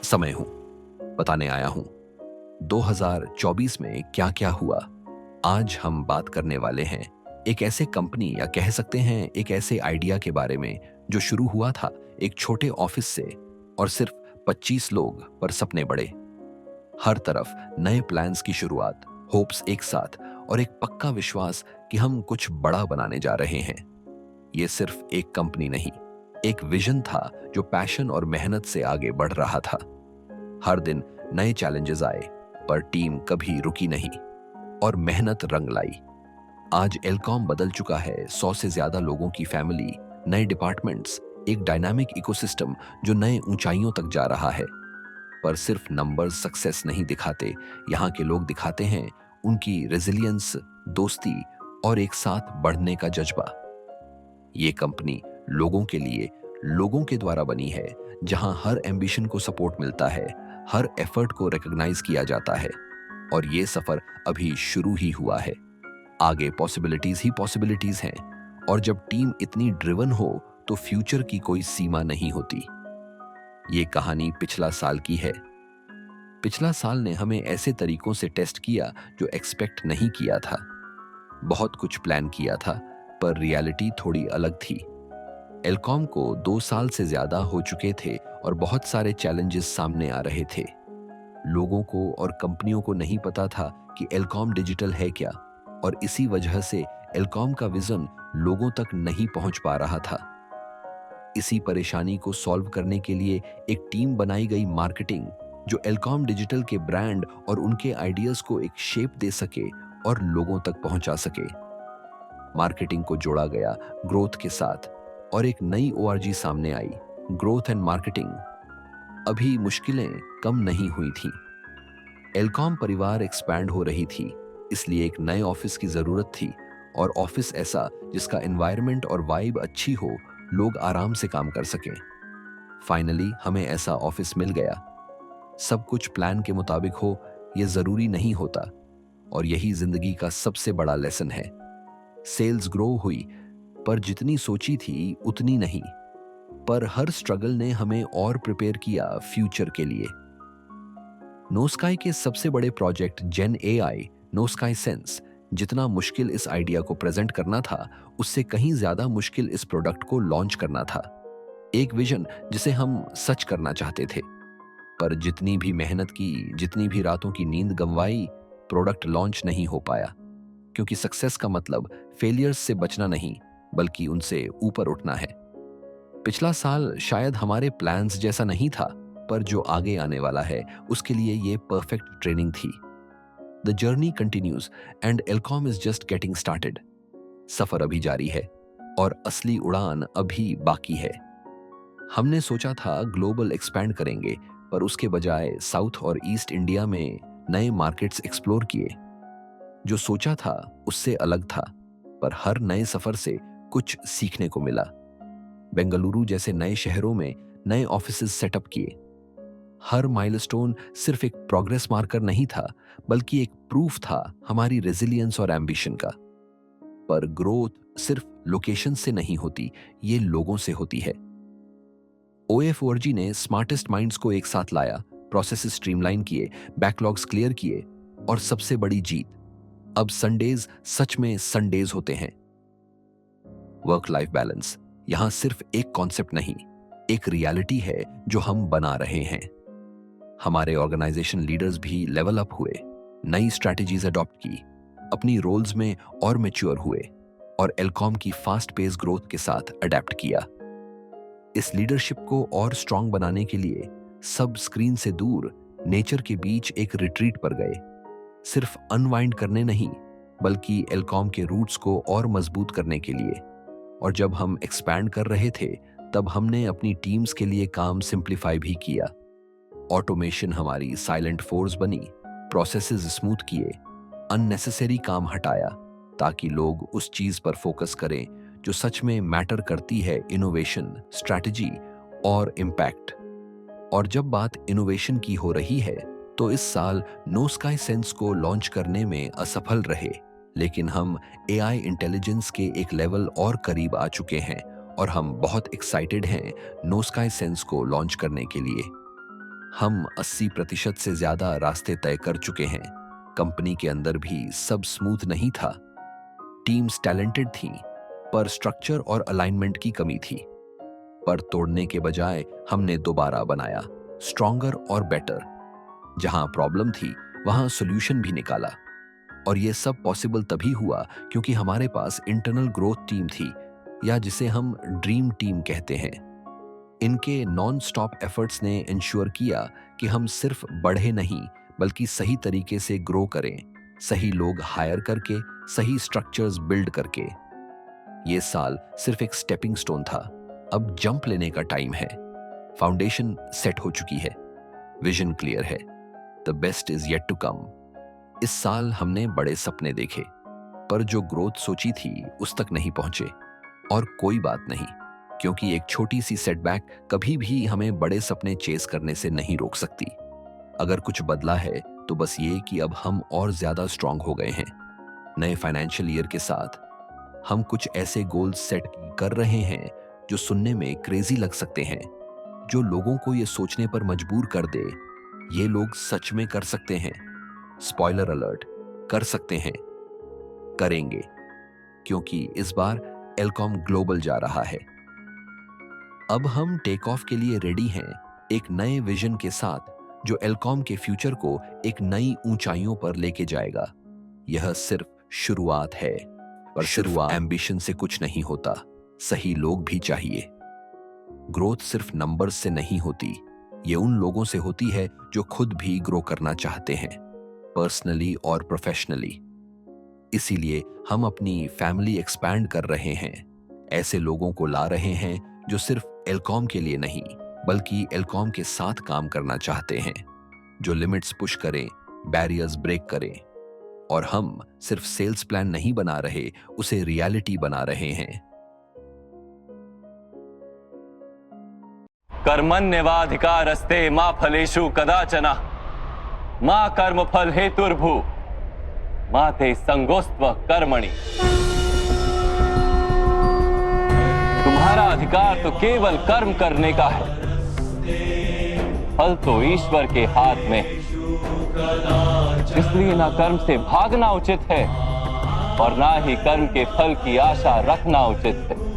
समय हूं, बताने आया हूं 2024 में क्या क्या हुआ। आज हम बात करने वाले हैं एक ऐसे कंपनी या कह सकते हैं एक ऐसे आइडिया के बारे में जो शुरू हुआ था एक छोटे ऑफिस से और सिर्फ 25 लोग पर सपने बड़े। हर तरफ नए प्लान्स की शुरुआत, होप्स एक साथ और एक पक्का विश्वास कि हम कुछ बड़ा बनाने जा रहे हैं। ये सिर्फ एक कंपनी नहीं, एक विजन था जो पैशन और मेहनत से आगे बढ़ रहा था। हर दिन नए चैलेंजेस आए, पर टीम कभी रुकी नहीं और मेहनत रंग लाई। आज एलकॉम बदल चुका है, 100 से ज्यादा लोगों की फैमिली, नए डिपार्टमेंट्स, एक डायनामिक इकोसिस्टम जो नए ऊंचाइयों तक जा रहा है। पर सिर्फ नंबर्स सक्सेस नहीं दिखाते, यहाँ के लोग दिखाते हैं उनकी रेजिलियंस, दोस्ती और एक साथ बढ़ने का जज्बा। ये कंपनी लोगों के लिए, लोगों के द्वारा बनी है, जहां हर एम्बिशन को सपोर्ट मिलता है, हर एफर्ट को रिकॉग्नाइज किया जाता है। और ये सफर अभी शुरू ही हुआ है। आगे पॉसिबिलिटीज ही पॉसिबिलिटीज हैं। और जब टीम इतनी ड्रिवन हो तो फ्यूचर की कोई सीमा नहीं होती। ये कहानी पिछला साल की है। पिछला साल ने हमें ऐसे तरीकों से टेस्ट किया जो एक्सपेक्ट नहीं किया था। बहुत कुछ प्लान किया था, पर रियलिटी थोड़ी अलग थी। एलकॉम को 2 साल से ज्यादा हो चुके थे और बहुत सारे चैलेंजेस सामने आ रहे थे। लोगों को और कंपनियों को नहीं पता था कि एलकॉम डिजिटल है क्या, और इसी वजह से एलकॉम का विजन लोगों तक नहीं पहुंच पा रहा था। इसी परेशानी को सॉल्व करने के लिए एक टीम बनाई गई, मार्केटिंग, जो एलकॉम डिजिटल के ब्रांड और उनके आइडियाज को एक शेप दे सके और लोगों तक पहुंचा सके। मार्केटिंग को जोड़ा गया ग्रोथ के साथ और एक नई ओआरजी सामने आई, ग्रोथ एंड मार्केटिंग। अभी मुश्किलें कम नहीं हुई थी। एलकॉम परिवार एक्सपैंड हो रही थी, इसलिए एक नए ऑफिस की जरूरत थी, और ऑफिस ऐसा जिसका एनवायरनमेंट और वाइब अच्छी हो, लोग आराम से काम कर सकें। फाइनली हमें ऐसा ऑफिस मिल गया। सब कुछ प्लान के मुताबिक हो यह जरूरी नहीं होता, और यही जिंदगी का सबसे बड़ा लेसन है। सेल्स ग्रो हुई, पर जितनी सोची थी उतनी नहीं। पर हर स्ट्रगल ने हमें और प्रिपेयर किया फ्यूचर के लिए। नोस्काई के सबसे बड़े प्रोजेक्ट जेन एआई, नोस्काई सेंस, जितना मुश्किल इस आइडिया को प्रेजेंट करना था, उससे कहीं ज्यादा मुश्किल इस प्रोडक्ट को लॉन्च करना था। एक विजन जिसे हम सच करना चाहते थे, पर जितनी भी मेहनत की, जितनी भी रातों की नींद गंवाई, प्रोडक्ट लॉन्च नहीं हो पाया। क्योंकि सक्सेस का मतलब फेलियर्स से बचना नहीं, बल्कि उनसे ऊपर उठना है। पिछला साल शायद हमारे प्लान्स जैसा नहीं था, पर जो आगे आने वाला है उसके लिए ये परफेक्ट ट्रेनिंग थी। The journey continues and Elcom is just getting started. सफर अभी जारी है और असली उड़ान अभी बाकी है। हमने सोचा था ग्लोबल एक्सपैंड करेंगे, पर उसके बजाय साउथ और ईस्ट इंडिया में नए मार्केट्स एक्सप्लोर किए। जो सोचा था उससे अलग था, पर हर नए सफर से कुछ सीखने को मिला। बेंगलुरु जैसे नए शहरों में नए ऑफिसेज सेटअप किए। हर माइलस्टोन सिर्फ एक प्रोग्रेस मार्कर नहीं था, बल्कि एक प्रूफ था हमारी रेजिलियंस और एम्बिशन का। पर ग्रोथ सिर्फ लोकेशन से नहीं होती, ये लोगों से होती है। ओएफओआरजी ने स्मार्टेस्ट माइंड्स को एक साथ लाया, प्रोसेसेस स्ट्रीमलाइन किए, बैकलॉग्स क्लियर किए, और सबसे बड़ी जीत, अब संडेज सच में संडेज होते हैं। वर्क लाइफ बैलेंस यहां सिर्फ एक कॉन्सेप्ट नहीं, एक रियलिटी है जो हम बना रहे हैं। हमारे ऑर्गेनाइजेशन लीडर्स भी लेवल अप हुए, नई स्ट्रैटेजीज अडॉप्ट की, अपनी रोल्स में और मैच्योर हुए, और एलकॉम की फास्ट पेस ग्रोथ के साथ अडेप्ट किया। इस लीडरशिप को और स्ट्रांग बनाने के लिए सब स्क्रीन से दूर, नेचर के बीच एक रिट्रीट पर गए, सिर्फ अनवाइंड करने नहीं, बल्कि एलकॉम के रूट्स को और मजबूत करने के लिए। और जब हम एक्सपैंड कर रहे थे, तब हमने अपनी टीम्स के लिए काम सिंप्लीफाई भी किया। ऑटोमेशन हमारी साइलेंट फोर्स बनी, प्रोसेसेस स्मूथ किए, अननेसेसरी काम हटाया, ताकि लोग उस चीज पर फोकस करें जो सच में मैटर करती है, इनोवेशन, स्ट्रैटेजी और इम्पैक्ट। और जब बात इनोवेशन की हो रही है, तो इस साल नो स्काई सेंस को लॉन्च करने में असफल रहे, लेकिन हम एआई इंटेलिजेंस के एक लेवल और करीब आ चुके हैं, और हम बहुत एक्साइटेड हैं नो स्काई सेंस को लॉन्च करने के लिए। हम 80% से ज्यादा रास्ते तय कर चुके हैं। कंपनी के अंदर भी सब स्मूथ नहीं था। टीम्स टैलेंटेड थी, पर स्ट्रक्चर और अलाइनमेंट की कमी थी। पर तोड़ने के बजाय हमने दोबारा बनाया, स्ट्रॉन्गर और बेटर। जहां प्रॉब्लम थी वहां सॉल्यूशन भी निकाला। और ये सब पॉसिबल तभी हुआ क्योंकि हमारे पास इंटरनल ग्रोथ टीम थी, या जिसे हम ड्रीम टीम कहते हैं। इनके नॉन स्टॉप एफर्ट्स ने इंश्योर किया कि हम सिर्फ बढ़े नहीं बल्कि सही तरीके से ग्रो करें, सही लोग हायर करके, सही स्ट्रक्चर्स बिल्ड करके। ये साल सिर्फ एक स्टेपिंग स्टोन था, अब जंप लेने का टाइम है। फाउंडेशन सेट हो चुकी है, विजन क्लियर है, the best is yet to come. इस साल हमने बड़े सपने देखे, पर जो ग्रोथ सोची थी उस तक नहीं पहुंचे। और कोई बात नहीं, क्योंकि एक छोटी सी सेटबैक कभी भी हमें बड़े सपने चेस करने से नहीं रोक सकती। अगर कुछ बदला है तो बस ये कि अब हम और ज्यादा स्ट्रांग हो गए हैं। नए फाइनेंशियल ईयर के साथ हम कुछ ऐसे गोल्स सेट कर रहे हैं जो सुनने में क्रेजी लग सकते हैं, जो लोगों को ये सोचने पर मजबूर कर दे, ये लोग सच में कर सकते हैं। स्पॉइलर अलर्ट, कर सकते हैं, करेंगे, क्योंकि इस बार एल्कॉम ग्लोबल जा रहा है। अब हम टेक ऑफ के लिए रेडी हैं, एक नए विजन के साथ जो एल्कॉम के फ्यूचर को एक नई ऊंचाइयों पर लेके जाएगा। यह सिर्फ शुरुआत है, पर शुरुआत एम्बिशन से कुछ नहीं होता, सही लोग भी चाहिए। ग्रोथ सिर्फ नंबर्स से नहीं होती, ये उन लोगों से होती है जो खुद भी ग्रो करना चाहते हैं, पर्सनली और प्रोफेशनली। इसीलिए हम अपनी फैमिली एक्सपैंड कर रहे हैं, ऐसे लोगों को ला रहे हैं जो सिर्फ एल्कॉम के लिए नहीं बल्कि एल्कॉम के साथ काम करना चाहते हैं, जो लिमिट्स पुश करें, बैरियर्स ब्रेक करें। और हम सिर्फ सेल्स प्लान नहीं बना रहे, उसे रियलिटी बना रहे हैं। कर्मण्येवाधिकारस्ते मा फलेषु कदाचन मा कर्मफल हेतुर्भु मा ते संगोस्त्व कर्मणि। तुम्हारा अधिकार तो केवल कर्म करने का है, फल तो ईश्वर के हाथ में। इसलिए ना कर्म से भागना उचित है और ना ही कर्म के फल की आशा रखना उचित है।